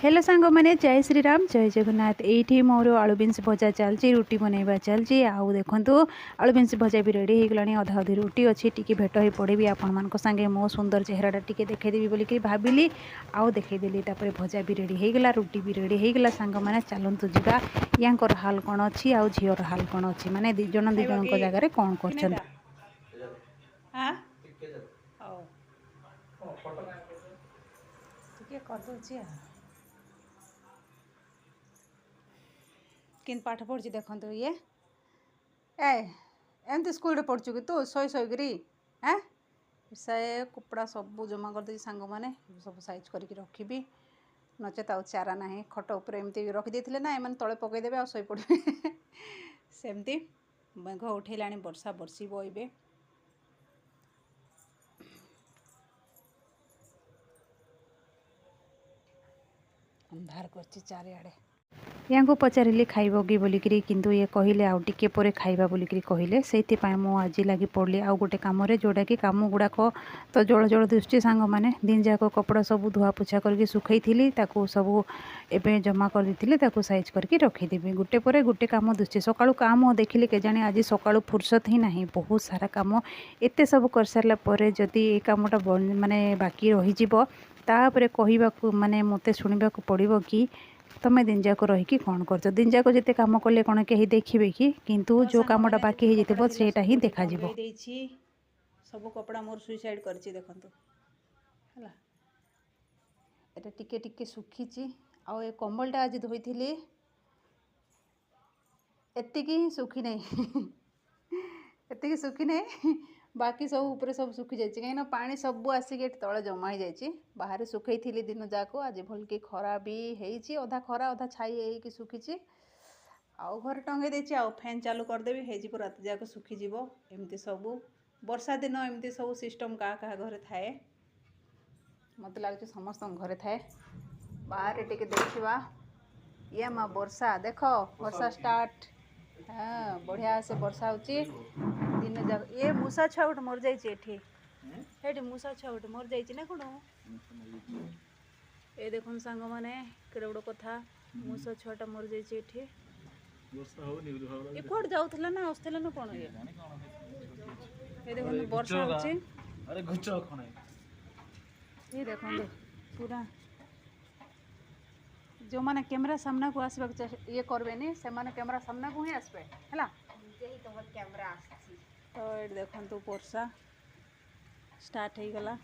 Hello सांग मैंने जय श्री राम जय जगन्नाथ। ये मोर आलू बीन्स भजा चलती रुटी बनैबा चलती आउ देखु आलू बीन्स भजा भी रेडी हो गलानी। अधा अधी रुटी अच्छी टी भेट हो पड़ी आपण मान संगे मो सुंदर चेहराटा टी देखदेवी बोलिक भाविली आउ देखदेली। भजा भी रेडी हो गला रुटी भी रेडी हो गला। सांग मैंने चलतु जा या हाल कौन अच्छी आउ झीर हाल कौन अच्छी माने दिज जगह कौन कर किन पाठ पढ़ी देखु ये एमती स्कूल पढ़ु कि तू शई शईकरी से कपड़ा सब जमा कर सांग मैंने सब साइज करके रखी नचेत आउ चारा ना खट उपर एमती रखिदे ना एम तले पकईदे आ शई पड़े सेमती मेघ उठेला वर्षा बर्षिब ए अंधार कर चारिआडे। या पचारि खाइब कि बोलिक किंतु ये कहले आउ टिके परे खाइबा बोलिक कहले से मु आज लगी पड़ली आउ गोटे कम जोटा कि कम गुड़ाक तो जल जल दुष्टि सांग मैंने दिन जाक कपड़ा सब धुआ पोछा करके सुखई थी सब एवं जमा कर दी साइज करके रखीदेवी गोटे पर गोटे कम दुष्टि सकाळु काम देखिले के जाने आज सकाळु फुर्सत ही नहीं बहुत सारा कम एते सब कर सारा पर जदि ये कमटा माने बाकी रही तापर कहवाक माने मते शुणा पड़ो कि तमें दिन जाक रहीकि कौन कर दिन जाक जिते कम कले कौन कहीं देखिए कि किंतु जो कमटा बाकी हो जाता ही देखा सब कपड़ा मोर सुइसाइड कर टिके टिके सुखी आउ ए कम्बलटा आज धोई एतिकी सुखी नहीं एतिकी सुखी नहीं बाकी सब ऊपर सब सुखी जाए कहीं पानी सब आसिक तले जमा हो जाए बाहर सुखई थी दिन जाक आज भल कि खरा भी होती अधा खरा अधा छाई हो सुखी आउ घर टंगे देती आउ फैन चालू करदेवी हो रात जाक सुखीज एमती सब वर्षा दिन एमती सब सिस्टम क्या घर थाए मत लगे समस्त घरे थाए बाहर टिके देखा ये माँ वर्षा देख वर्षा स्टार्ट हाँ बढ़िया से वर्षा होची दिन जाक ये मूषा छुआ गोटे मर जाइए मूषा छुआ गोटे मर जाइए ना कौन ये देखो सांग मैंने केड़े गोटे कथा मूषा छुआटा मर जाइए कौट जाऊला ना आसला ना कौन ये देखो वर्षा होची ये देखो पूरा जो माने कैमरा सामना को आसवा ये करबेनी से माने कैमरा सामना को ही आसबे हैला तुम कैमरा तो देखो वर्षा स्टार्ट हो गला।